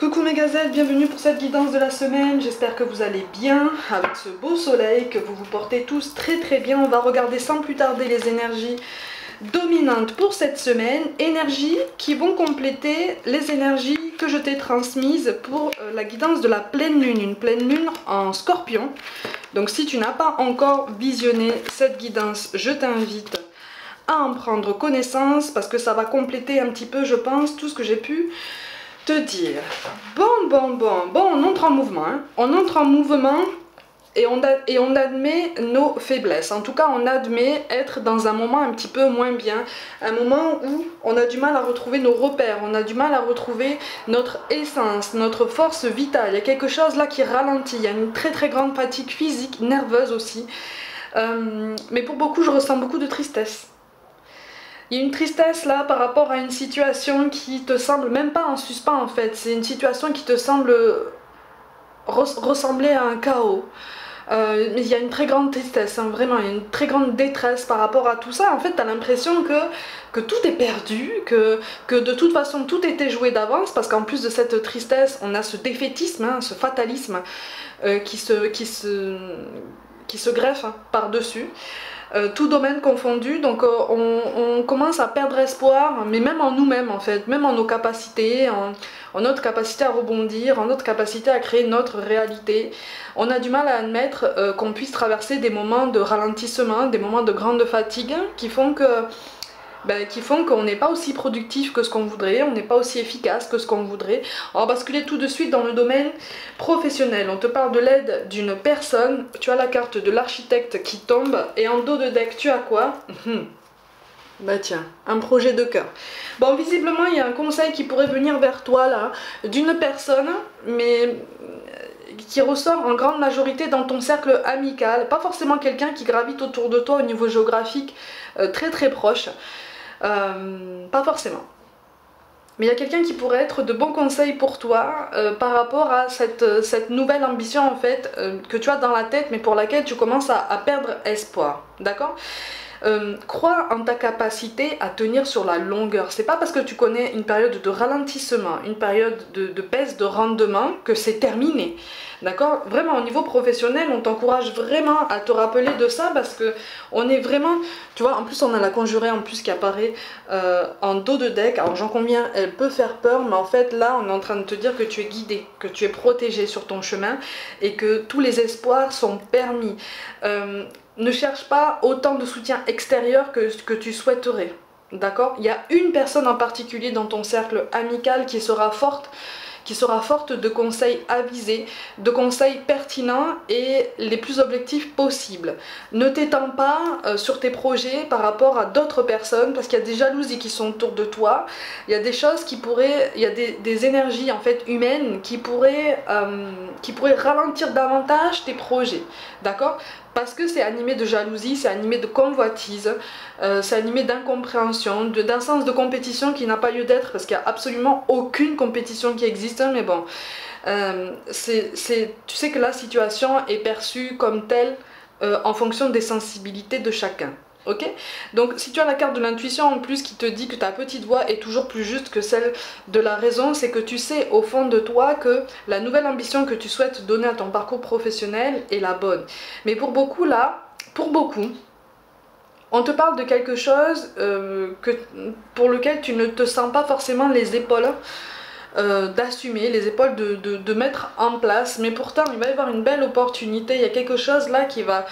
Coucou mes gazelles, bienvenue pour cette guidance de la semaine, j'espère que vous allez bien avec ce beau soleil, que vous vous portez tous très bien. On va regarder sans plus tarder les énergies dominantes pour cette semaine, énergies qui vont compléter les énergies que je t'ai transmises pour la guidance de la pleine lune, une pleine lune en scorpion. Donc si tu n'as pas encore visionné cette guidance, je t'invite à en prendre connaissance parce que ça va compléter un petit peu, je pense, tout ce que j'ai pu te dire. Bon, on entre en mouvement, hein. On entre en mouvement et on admet nos faiblesses. En tout cas, on admet être dans un moment un petit peu moins bien, un moment où on a du mal à retrouver nos repères, on a du mal à retrouver notre essence, notre force vitale. Il y a quelque chose là qui ralentit, il y a une très grande fatigue physique, nerveuse aussi. Mais pour beaucoup, je ressens beaucoup de tristesse. Il y a une tristesse là par rapport à une situation qui te semble même pas en suspens en fait. C'est une situation qui te semble ressembler à un chaos. Il y a une très grande tristesse, hein, vraiment, il y a une très grande détresse par rapport à tout ça. En fait, tu as l'impression que tout est perdu, que de toute façon tout était joué d'avance, parce qu'en plus de cette tristesse, on a ce défaitisme, hein, ce fatalisme qui se greffe hein, par-dessus. Tout domaine confondu, donc on commence à perdre espoir, mais même en nous-mêmes en fait, même en nos capacités, en notre capacité à rebondir, en notre capacité à créer notre réalité. On a du mal à admettre qu'on puisse traverser des moments de ralentissement, des moments de grande fatigue qui font qu'on n'est pas aussi productif que ce qu'on voudrait, on n'est pas aussi efficace que ce qu'on voudrait. On va basculer tout de suite dans le domaine professionnel. On te parle de l'aide d'une personne, tu as la carte de l'architecte qui tombe, et en dos de deck, tu as quoi? Bah tiens, un projet de cœur. Bon, visiblement, il y a un conseil qui pourrait venir vers toi, là, d'une personne, mais qui ressort en grande majorité dans ton cercle amical, pas forcément quelqu'un qui gravite autour de toi au niveau géographique très proche. Pas forcément. Mais il y a quelqu'un qui pourrait être de bons conseils pour toi par rapport à cette nouvelle ambition en fait que tu as dans la tête mais pour laquelle tu commences à perdre espoir. D'accord ? Crois en ta capacité à tenir sur la longueur. C'est pas parce que tu connais une période de ralentissement, une période de baisse de rendement que c'est terminé. D'accord? Vraiment au niveau professionnel, on t'encourage vraiment à te rappeler de ça parce que on est vraiment, tu vois, en plus on a la conjurée en plus qui apparaît en dos de deck. Alors j'en conviens, elle peut faire peur, mais en fait là on est en train de te dire que tu es guidé, que tu es protégé sur ton chemin et que tous les espoirs sont permis. Ne cherche pas autant de soutien extérieur que ce que tu souhaiterais. D'accord? Il y a une personne en particulier dans ton cercle amical qui sera forte de conseils avisés, de conseils pertinents et les plus objectifs possibles. Ne t'étends pas sur tes projets par rapport à d'autres personnes parce qu'il y a des jalousies qui sont autour de toi, il y a des choses qui pourraient, il y a des énergies en fait humaines qui pourraient ralentir davantage tes projets, d'accord? Parce que c'est animé de jalousie, c'est animé de convoitise, c'est animé d'incompréhension, d'un sens de compétition qui n'a pas lieu d'être parce qu'il n'y a absolument aucune compétition qui existe, mais bon, tu sais que la situation est perçue comme telle en fonction des sensibilités de chacun. Ok? Donc si tu as la carte de l'intuition en plus qui te dit que ta petite voix est toujours plus juste que celle de la raison, c'est que tu sais au fond de toi que la nouvelle ambition que tu souhaites donner à ton parcours professionnel est la bonne. Mais pour beaucoup là, on te parle de quelque chose pour lequel tu ne te sens pas forcément les épaules d'assumer, les épaules de mettre en place, mais pourtant il va y avoir une belle opportunité, il y a quelque chose là qui va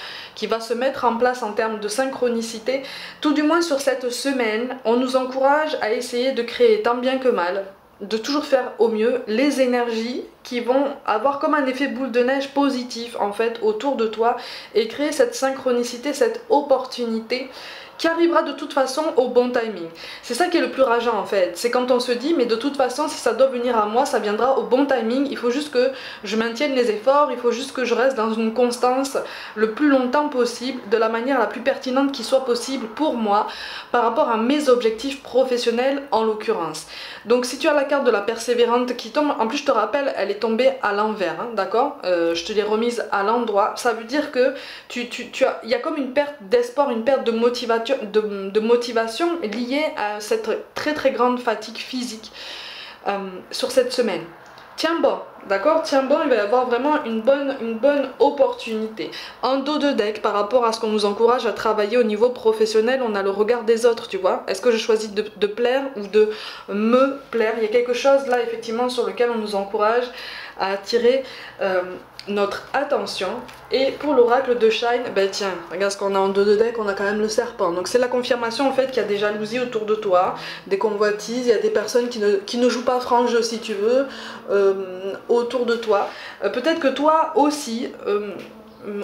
se mettre en place en termes de synchronicité, tout du moins sur cette semaine. On nous encourage à essayer de créer tant bien que mal, de toujours faire au mieux les énergies qui vont avoir comme un effet boule de neige positif en fait autour de toi et créer cette synchronicité, cette opportunité qui arrivera de toute façon au bon timing. C'est ça qui est le plus rageant en fait, c'est quand on se dit mais de toute façon si ça doit venir à moi, ça viendra au bon timing, il faut juste que je maintienne les efforts, il faut juste que je reste dans une constance le plus longtemps possible, de la manière la plus pertinente qui soit possible pour moi, par rapport à mes objectifs professionnels en l'occurrence. Donc si tu as la carte de la persévérante qui tombe, en plus je te rappelle, elle est tombée à l'envers, hein, d'accord? Je te l'ai remise à l'endroit, ça veut dire que il y a comme une perte d'espoir, une perte de motivation liée à cette très grande fatigue physique sur cette semaine. tiens bon, d'accord? Tiens bon, il va y avoir vraiment une bonne opportunité. En dos de deck, par rapport à ce qu'on nous encourage à travailler au niveau professionnel, on a le regard des autres, tu vois. Est-ce que je choisis de plaire ou de me plaire? Il y a quelque chose là, effectivement, sur lequel on nous encourage à attirer notre attention. Et pour l'oracle de Shine, ben tiens, regarde ce qu'on a en dos de deck, on a quand même le serpent. Donc c'est la confirmation en fait qu'il y a des jalousies autour de toi, des convoitises, il y a des personnes qui ne jouent pas franc jeu si tu veux, autour de toi. Peut-être que toi aussi,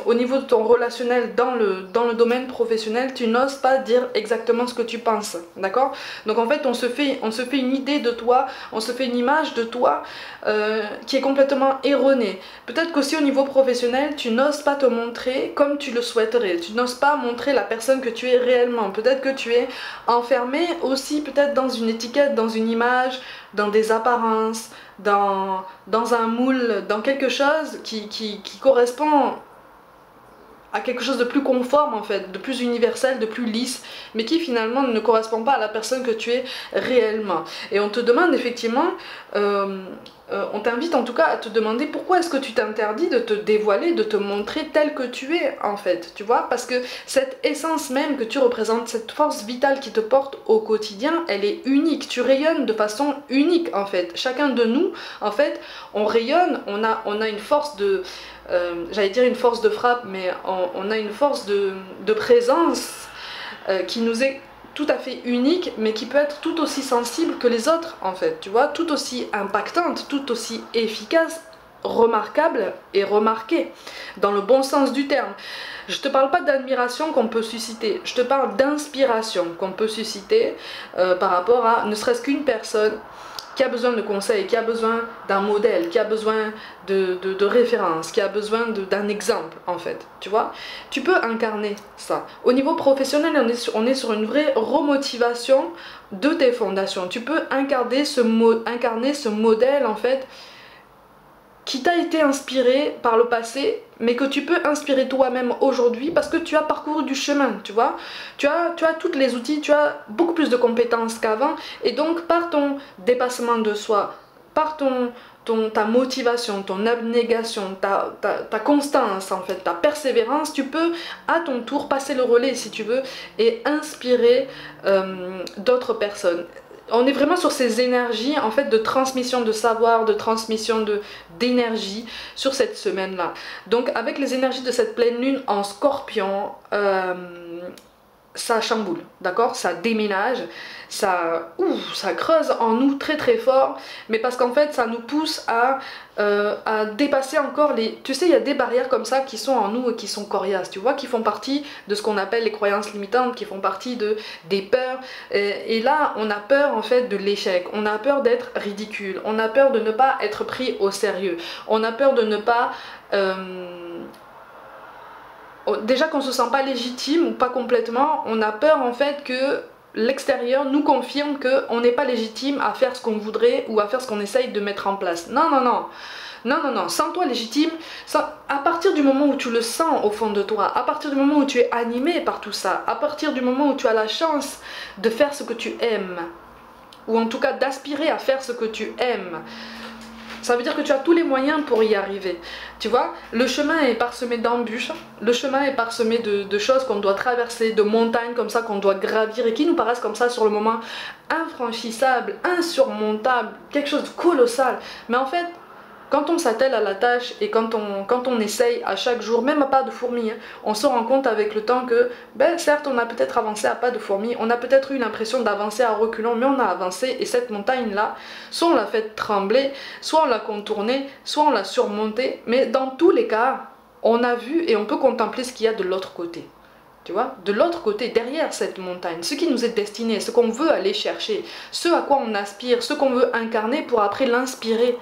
au niveau de ton relationnel dans le domaine professionnel, tu n'oses pas dire exactement ce que tu penses, d'accord? Donc en fait on se fait une idée de toi, on se fait une image de toi qui est complètement erronée. Peut-être qu'aussi au niveau professionnel, tu n'oses pas te montrer comme tu le souhaiterais, tu n'oses pas montrer la personne que tu es réellement. Peut-être que tu es enfermé aussi peut-être dans une étiquette, dans une image, dans des apparences, dans un moule, dans quelque chose qui correspond à quelque chose de plus conforme en fait, de plus universel, de plus lisse, mais qui finalement ne correspond pas à la personne que tu es réellement. Et on te demande effectivement, on t'invite en tout cas à te demander pourquoi est-ce que tu t'interdis de te dévoiler, de te montrer tel que tu es en fait, tu vois, parce que cette essence même que tu représentes, cette force vitale qui te porte au quotidien, elle est unique, tu rayonnes de façon unique en fait. Chacun de nous, en fait, on rayonne, on a une force de... j'allais dire une force de frappe, mais on a une force de présence qui nous est tout à fait unique, mais qui peut être tout aussi sensible que les autres en fait, tu vois, tout aussi impactante, tout aussi efficace, remarquable et remarquée, dans le bon sens du terme. Je te parle pas d'admiration qu'on peut susciter, je te parle d'inspiration qu'on peut susciter par rapport à ne serait-ce qu'une personne qui a besoin de conseils, qui a besoin d'un modèle, qui a besoin de références, qui a besoin d'un exemple en fait, tu vois. Tu peux incarner ça. Au niveau professionnel, on est sur une vraie remotivation de tes fondations. Tu peux incarner ce modèle en fait qui t'a été inspiré par le passé, mais que tu peux inspirer toi-même aujourd'hui parce que tu as parcouru du chemin, tu vois. Tu as tous les outils, tu as beaucoup plus de compétences qu'avant, et donc par ton dépassement de soi, par ta motivation, ton abnégation, ta constance en fait, ta persévérance, tu peux à ton tour passer le relais si tu veux et inspirer d'autres personnes. On est vraiment sur ces énergies en fait de transmission de savoir, de transmission d'énergie sur cette semaine là. Donc avec les énergies de cette pleine lune en Scorpion, ça chamboule, d'accord? Ça déménage, ça creuse en nous très très fort, mais parce qu'en fait ça nous pousse à dépasser encore les... Tu sais, il y a des barrières comme ça qui sont en nous et qui sont coriaces, tu vois, qui font partie de ce qu'on appelle les croyances limitantes, qui font partie des peurs, et là on a peur en fait de l'échec, on a peur d'être ridicule, on a peur de ne pas être pris au sérieux, on a peur de ne pas... déjà qu'on se sent pas légitime ou pas complètement, on a peur en fait que l'extérieur nous confirme qu'on n'est pas légitime à faire ce qu'on voudrait ou à faire ce qu'on essaye de mettre en place. Non, non, non. Non, non, non, sens-toi légitime, à partir du moment où tu le sens au fond de toi, à partir du moment où tu es animé par tout ça, à partir du moment où tu as la chance de faire ce que tu aimes, ou en tout cas d'aspirer à faire ce que tu aimes, ça veut dire que tu as tous les moyens pour y arriver. Tu vois, le chemin est parsemé d'embûches, le chemin est parsemé de choses qu'on doit traverser, de montagnes comme ça qu'on doit gravir et qui nous paraissent comme ça sur le moment infranchissables, insurmontables, quelque chose de colossal. Mais en fait, quand on s'attelle à la tâche et quand on essaye à chaque jour, même à pas de fourmi, hein, on se rend compte avec le temps que, ben certes on a peut-être avancé à pas de fourmi, on a peut-être eu l'impression d'avancer à reculons, mais on a avancé et cette montagne-là, soit on l'a fait trembler, soit on l'a contournée, soit on l'a surmontée, mais dans tous les cas, on a vu et on peut contempler ce qu'il y a de l'autre côté. Tu vois, de l'autre côté, derrière cette montagne, ce qui nous est destiné, ce qu'on veut aller chercher, ce à quoi on aspire, ce qu'on veut incarner pour après l'inspirer.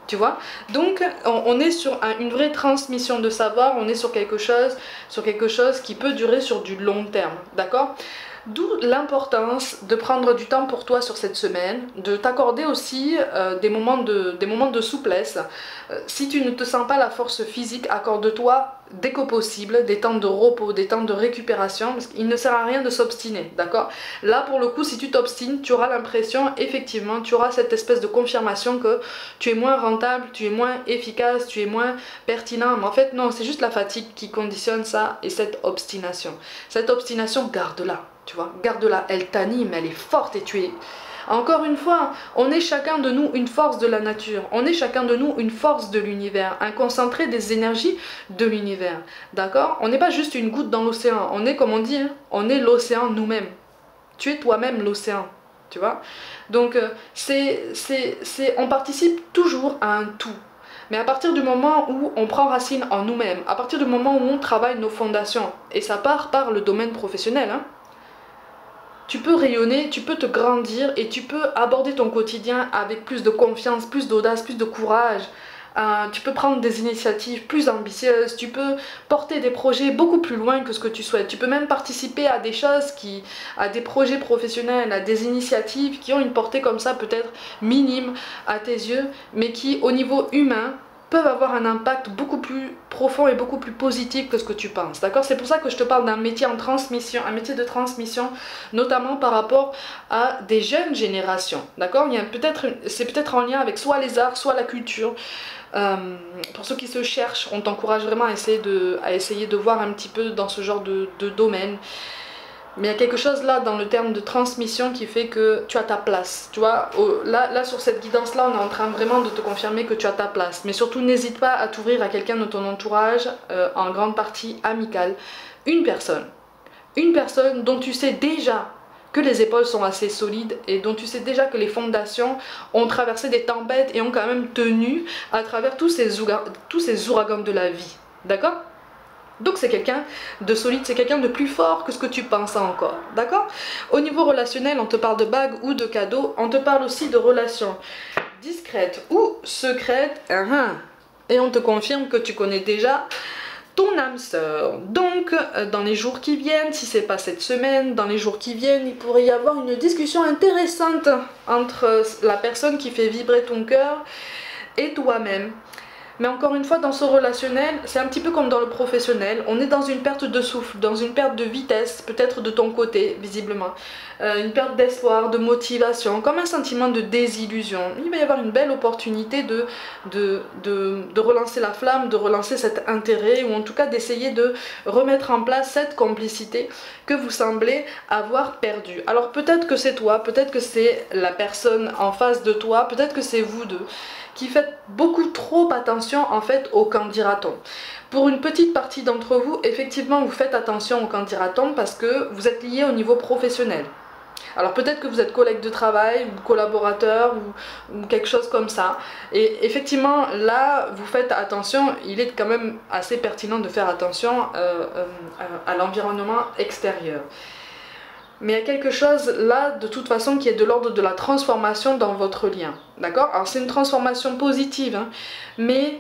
Tu vois, donc on est sur une vraie transmission de savoir, on est sur quelque chose qui peut durer sur du long terme, d'accord? D'où l'importance de prendre du temps pour toi sur cette semaine, de t'accorder aussi des moments de souplesse. Si tu ne te sens pas la force physique, accorde-toi dès que possible des temps de repos, des temps de récupération, parce qu'il ne sert à rien de s'obstiner, d'accord? Là pour le coup, si tu t'obstines, tu auras l'impression, effectivement, tu auras cette espèce de confirmation que tu es moins rentable, tu es moins efficace, tu es moins pertinent, mais en fait non, c'est juste la fatigue qui conditionne ça et cette obstination. Cette obstination, garde-la. Tu vois, garde-la, elle t'anime, elle est forte et tu es... Encore une fois, on est chacun de nous une force de la nature, on est chacun de nous une force de l'univers, un concentré des énergies de l'univers, d'accord? On n'est pas juste une goutte dans l'océan, on est, comme on dit, hein, on est l'océan nous-mêmes. Tu es toi-même l'océan, tu vois? Donc, on participe toujours à un tout. Mais à partir du moment où on prend racine en nous-mêmes, à partir du moment où on travaille nos fondations, et ça part par le domaine professionnel, hein, tu peux rayonner, tu peux te grandir et tu peux aborder ton quotidien avec plus de confiance, plus d'audace, plus de courage. Tu peux prendre des initiatives plus ambitieuses, tu peux porter des projets beaucoup plus loin que ce que tu souhaites. Tu peux même participer à des choses à des projets professionnels, à des initiatives qui ont une portée comme ça peut-être minime à tes yeux, mais qui au niveau humain peuvent avoir un impact beaucoup plus profond et beaucoup plus positif que ce que tu penses, d'accord? C'est pour ça que je te parle d'un métier en transmission, un métier de transmission, notamment par rapport à des jeunes générations, d'accord? C'est peut-être en lien avec soit les arts, soit la culture. Pour ceux qui se cherchent, on t'encourage vraiment à essayer de voir un petit peu dans ce genre de domaine. Mais il y a quelque chose là dans le terme de transmission qui fait que tu as ta place. Tu vois, là sur cette guidance là, on est en train vraiment de te confirmer que tu as ta place. Mais surtout n'hésite pas à t'ouvrir à quelqu'un de ton entourage, en grande partie amical. Une personne dont tu sais déjà que les épaules sont assez solides et dont tu sais déjà que les fondations ont traversé des tempêtes et ont quand même tenu à travers tous ces ouragans de la vie. D'accord ? Donc c'est quelqu'un de solide, c'est quelqu'un de plus fort que ce que tu penses encore, d'accord? Au niveau relationnel, on te parle de bagues ou de cadeaux, on te parle aussi de relations discrètes ou secrètes, et on te confirme que tu connais déjà ton âme sœur. Donc dans les jours qui viennent, si c'est pas cette semaine, dans les jours qui viennent, il pourrait y avoir une discussion intéressante entre la personne qui fait vibrer ton cœur et toi-même. Mais encore une fois, dans ce relationnel, c'est un petit peu comme dans le professionnel. On est dans une perte de souffle, dans une perte de vitesse, peut-être de ton côté, visiblement. Une perte d'espoir, de motivation, comme un sentiment de désillusion. Il va y avoir une belle opportunité de relancer la flamme, de relancer cet intérêt, ou en tout cas d'essayer de remettre en place cette complicité que vous semblez avoir perdue. Alors peut-être que c'est toi, peut-être que c'est la personne en face de toi, peut-être que c'est vous deux, qui faites beaucoup trop attention en fait au qu'en dira-t-on. Pour une petite partie d'entre vous, effectivement vous faites attention au qu'en dira-t-on parce que vous êtes liés au niveau professionnel. Alors peut-être que vous êtes collègue de travail ou collaborateur ou quelque chose comme ça. Et effectivement là vous faites attention, il est quand même assez pertinent de faire attention à l'environnement extérieur. Mais il y a quelque chose là de toute façon qui est de l'ordre de la transformation dans votre lien, d'accord? Alors c'est une transformation positive, hein, mais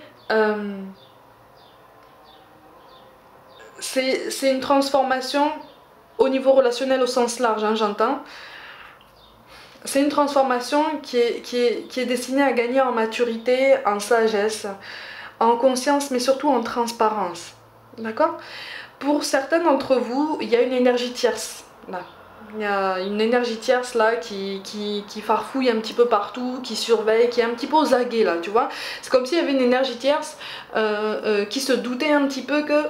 c'est une transformation au niveau relationnel au sens large, hein, j'entends. C'est une transformation qui est destinée à gagner en maturité, en sagesse, en conscience, mais surtout en transparence, d'accord? Pour certains d'entre vous, il y a une énergie tierce là. Il y a une énergie tierce là qui farfouille un petit peu partout, qui surveille, qui est un petit peu aux aguets là, tu vois. C'est comme s'il y avait une énergie tierce qui se doutait un petit peu que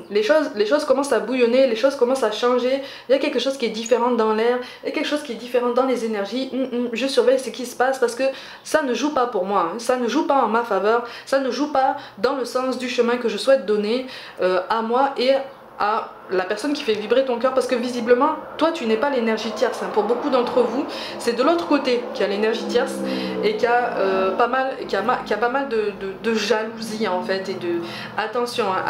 les choses commencent à bouillonner, les choses commencent à changer. Il y a quelque chose qui est différent dans l'air, il y a quelque chose qui est différent dans les énergies. Je surveille ce qui se passe parce que ça ne joue pas pour moi, hein. Ça ne joue pas en ma faveur, ça ne joue pas dans le sens du chemin que je souhaite donner à moi et à la personne qui fait vibrer ton cœur, parce que visiblement toi tu n'es pas l'énergie tierce, hein. Pour beaucoup d'entre vous c'est de l'autre côté qu'il y a l'énergie tierce et qui a pas mal de jalousie en fait et de attention, hein,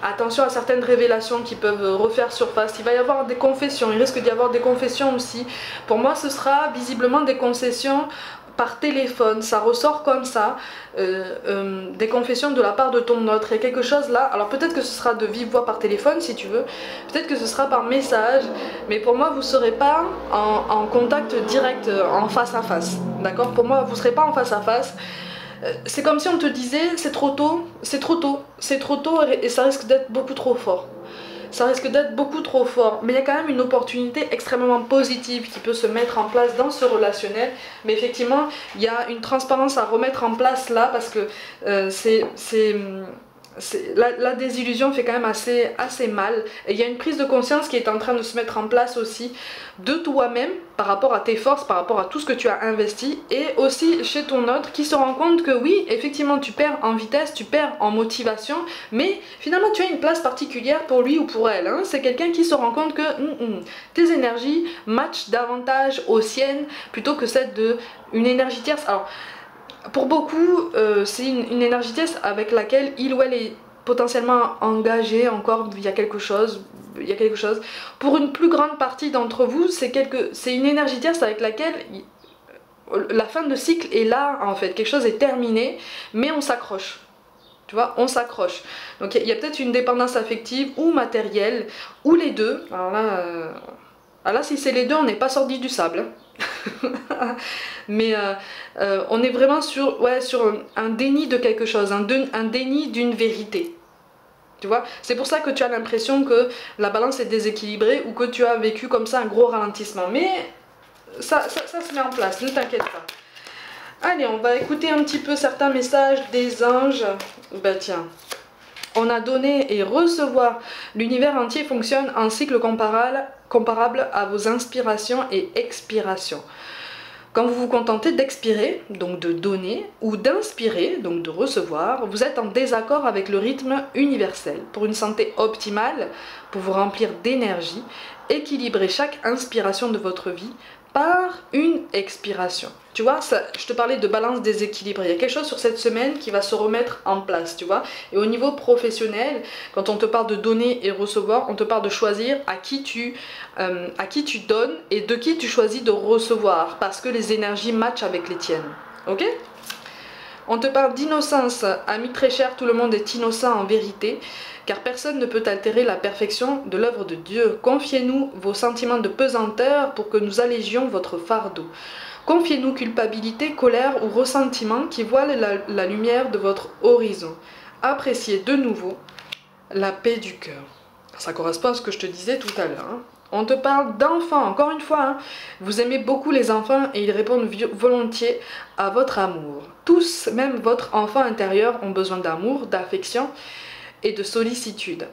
attention à certaines révélations qui peuvent refaire surface. Il va y avoir des confessions, il risque d'y avoir des confessions aussi. Pour moi ce sera visiblement des concessions par téléphone, ça ressort comme ça, des confessions de la part de ton autre, et quelque chose là, alors peut-être que ce sera de vive voix par téléphone si tu veux, peut-être que ce sera par message, mais pour moi vous ne serez pas en contact direct, en face à face, d'accord? Pour moi vous ne serez pas en face à face. C'est comme si on te disait c'est trop tôt, c'est trop tôt, c'est trop tôt, et ça risque d'être beaucoup trop fort. Ça risque d'être beaucoup trop fort, mais il y a quand même une opportunité extrêmement positive qui peut se mettre en place dans ce relationnel. Mais effectivement, il y a une transparence à remettre en place là, parce que la désillusion fait quand même assez mal, et il y a une prise de conscience qui est en train de se mettre en place aussi de toi-même par rapport à tes forces, par rapport à tout ce que tu as investi, et aussi chez ton autre qui se rend compte que oui, effectivement tu perds en vitesse, tu perds en motivation, mais finalement tu as une place particulière pour lui ou pour elle, hein. C'est quelqu'un qui se rend compte que tes énergies matchent davantage aux siennes plutôt que celle d'une énergie tierce. Alors pour beaucoup, c'est une énergie tierce avec laquelle il ou elle est potentiellement engagé encore, il y a quelque chose. Pour une plus grande partie d'entre vous, c'est une énergie tierce avec laquelle la fin de cycle est là en fait, quelque chose est terminé, mais on s'accroche. Tu vois, on s'accroche. Donc il y a peut-être une dépendance affective ou matérielle, ou les deux. Alors là, si c'est les deux, on n'est pas sorti du sable. Mais on est vraiment sur un déni de quelque chose, un déni d'une vérité. Tu vois, c'est pour ça que tu as l'impression que la balance est déséquilibrée, ou que tu as vécu comme ça un gros ralentissement. Mais ça se met en place, ne t'inquiète pas. Allez, on va écouter un petit peu certains messages des anges. Bah tiens, on a donné et recevoir. L'univers entier fonctionne en cycle comparable à vos inspirations et expirations. Quand vous vous contentez d'expirer, donc de donner, ou d'inspirer, donc de recevoir, vous êtes en désaccord avec le rythme universel. Pour une santé optimale, pour vous remplir d'énergie, équilibrez chaque inspiration de votre vie par une expiration. Tu vois, je te parlais de balance déséquilibrée. Il y a quelque chose sur cette semaine qui va se remettre en place, tu vois. Et au niveau professionnel, quand on te parle de donner et recevoir, on te parle de choisir à qui tu donnes et de qui tu choisis de recevoir, parce que les énergies matchent avec les tiennes. Ok ? On te parle d'innocence. Ami très cher, tout le monde est innocent en vérité, car personne ne peut altérer la perfection de l'œuvre de Dieu. Confiez-nous vos sentiments de pesanteur pour que nous allégions votre fardeau. Confiez-nous culpabilité, colère ou ressentiment qui voilent la lumière de votre horizon. Appréciez de nouveau la paix du cœur. Ça correspond à ce que je te disais tout à l'heure. Hein. On te parle d'enfants, encore une fois. Hein. Vous aimez beaucoup les enfants et ils répondent volontiers à votre amour. Tous, même votre enfant intérieur, ont besoin d'amour, d'affection et de sollicitude.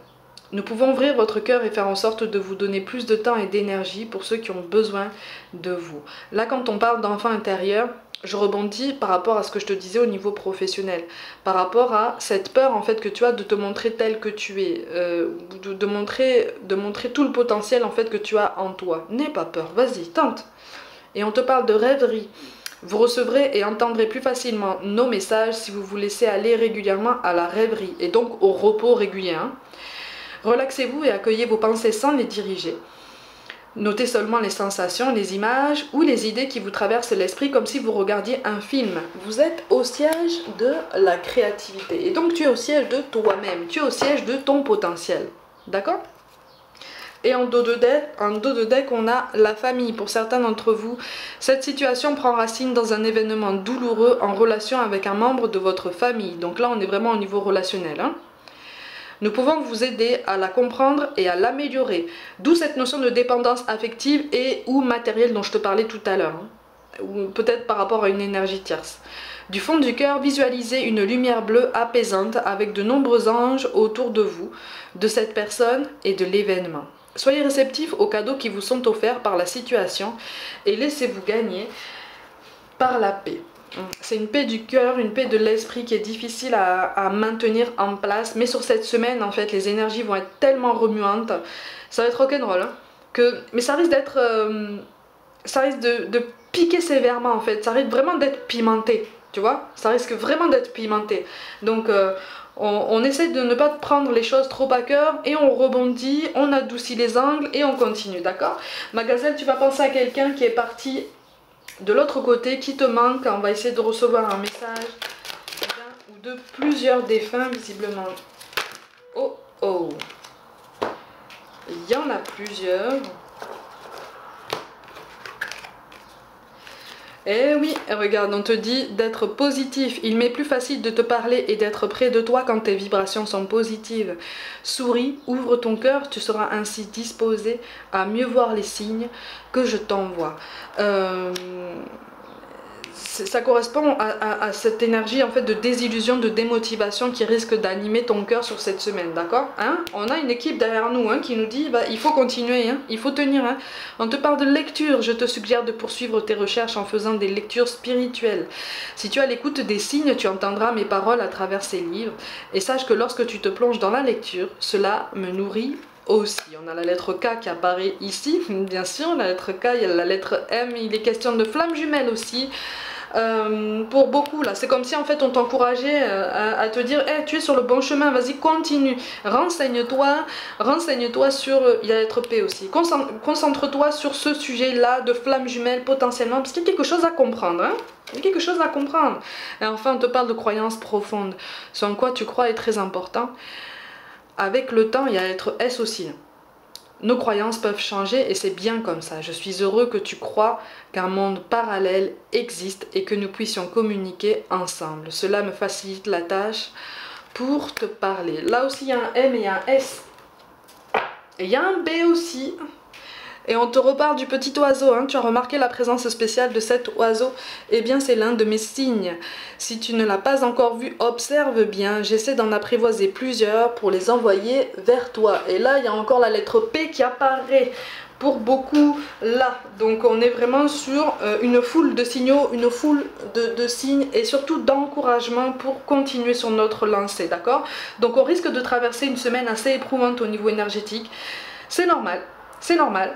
Nous pouvons ouvrir votre cœur et faire en sorte de vous donner plus de temps et d'énergie pour ceux qui ont besoin de vous. Là, quand on parle d'enfant intérieur, je rebondis par rapport à ce que je te disais au niveau professionnel, par rapport à cette peur en fait que tu as de te montrer tel que tu es, de montrer tout le potentiel en fait que tu as en toi. N'aie pas peur, vas-y, tente. Et on te parle de rêverie. Vous recevrez et entendrez plus facilement nos messages si vous vous laissez aller régulièrement à la rêverie et donc au repos régulier. Hein. Relaxez-vous et accueillez vos pensées sans les diriger. Notez seulement les sensations, les images ou les idées qui vous traversent l'esprit comme si vous regardiez un film. Vous êtes au siège de la créativité. Et donc tu es au siège de toi-même. Tu es au siège de ton potentiel. D'accord ? Et en dos de deck, on a la famille. Pour certains d'entre vous, cette situation prend racine dans un événement douloureux en relation avec un membre de votre famille. Donc là, on est vraiment au niveau relationnel. Hein. Nous pouvons vous aider à la comprendre et à l'améliorer. D'où cette notion de dépendance affective et ou matérielle dont je te parlais tout à l'heure. Hein. Ou peut-être par rapport à une énergie tierce. Du fond du cœur, visualisez une lumière bleue apaisante avec de nombreux anges autour de vous, de cette personne et de l'événement. Soyez réceptifs aux cadeaux qui vous sont offerts par la situation et laissez-vous gagner par la paix. C'est une paix du cœur, une paix de l'esprit qui est difficile à maintenir en place. Mais sur cette semaine, en fait, les énergies vont être tellement remuantes. Ça va être rock'n'roll. Hein, mais ça risque d'être... ça risque de piquer sévèrement, en fait. Ça risque vraiment d'être pimenté. Tu vois? Ça risque vraiment d'être pimenté. Donc... on essaie de ne pas prendre les choses trop à cœur et on rebondit, on adoucit les angles et on continue, d'accord? Ma gazelle, tu vas penser à quelqu'un qui est parti De l'autre côté, qui te manque? On va essayer de recevoir un message d'un ou de plusieurs défunts visiblement. Oh oh. Il y en a plusieurs. Eh oui, regarde, on te dit d'être positif. Il m'est plus facile de te parler et d'être près de toi quand tes vibrations sont positives. Souris, ouvre ton cœur, tu seras ainsi disposé à mieux voir les signes que je t'envoie. Ça correspond à cette énergie en fait de désillusion, de démotivation qui risque d'animer ton cœur sur cette semaine, d'accord, hein? On a une équipe derrière nous hein, qui nous dit bah, il faut continuer, hein, il faut tenir. Hein. On te parle de lecture, je te suggère de poursuivre tes recherches en faisant des lectures spirituelles. Si tu as l'écoute des signes, tu entendras mes paroles à travers ces livres. Et sache que lorsque tu te plonges dans la lecture, cela me nourrit aussi. On a la lettre K qui apparaît ici, bien sûr, la lettre K, il y a la lettre M, il est question de flammes jumelles aussi. Pour beaucoup là, c'est comme si en fait on t'encourageait à te dire hey, tu es sur le bon chemin, vas-y continue, renseigne-toi sur, il y a la lettre P aussi, concentre-toi sur ce sujet là de flammes jumelles potentiellement, parce qu'il y a quelque chose à comprendre, hein. Il y a quelque chose à comprendre. Et enfin on te parle de croyances profondes, ce en quoi tu crois est très important. Avec le temps il y a la lettre S aussi. Nos croyances peuvent changer et c'est bien comme ça. Je suis heureux que tu crois qu'un monde parallèle existe et que nous puissions communiquer ensemble. Cela me facilite la tâche pour te parler. Là aussi, il y a un M et il y a un S. Et il y a un B aussi. Et on te reparle du petit oiseau, hein. Tu as remarqué la présence spéciale de cet oiseau? Eh bien c'est l'un de mes signes. Si tu ne l'as pas encore vu, observe bien. J'essaie d'en apprivoiser plusieurs pour les envoyer vers toi. Et là il y a encore la lettre P qui apparaît pour beaucoup là. Donc on est vraiment sur une foule de signaux, une foule de signes et surtout d'encouragement pour continuer sur notre lancée, d'accord? Donc on risque de traverser une semaine assez éprouvante au niveau énergétique. C'est normal, c'est normal.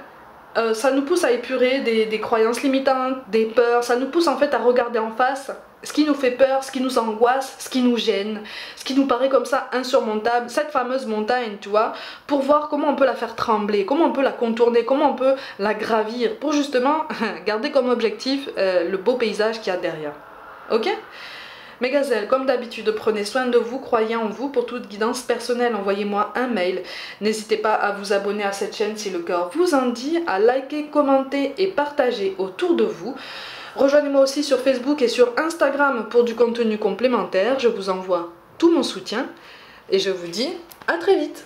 Ça nous pousse à épurer des croyances limitantes, des peurs, ça nous pousse en fait à regarder en face ce qui nous fait peur, ce qui nous angoisse, ce qui nous gêne, ce qui nous paraît comme ça insurmontable, cette fameuse montagne, tu vois, pour voir comment on peut la faire trembler, comment on peut la contourner, comment on peut la gravir, pour justement garder comme objectif le beau paysage qu'il y a derrière. Ok ? Mes gazelles, comme d'habitude, prenez soin de vous, croyez en vous. Pour toute guidance personnelle, envoyez-moi un mail. N'hésitez pas à vous abonner à cette chaîne si le cœur vous en dit, à liker, commenter et partager autour de vous. Rejoignez-moi aussi sur Facebook et sur Instagram pour du contenu complémentaire. Je vous envoie tout mon soutien et je vous dis à très vite.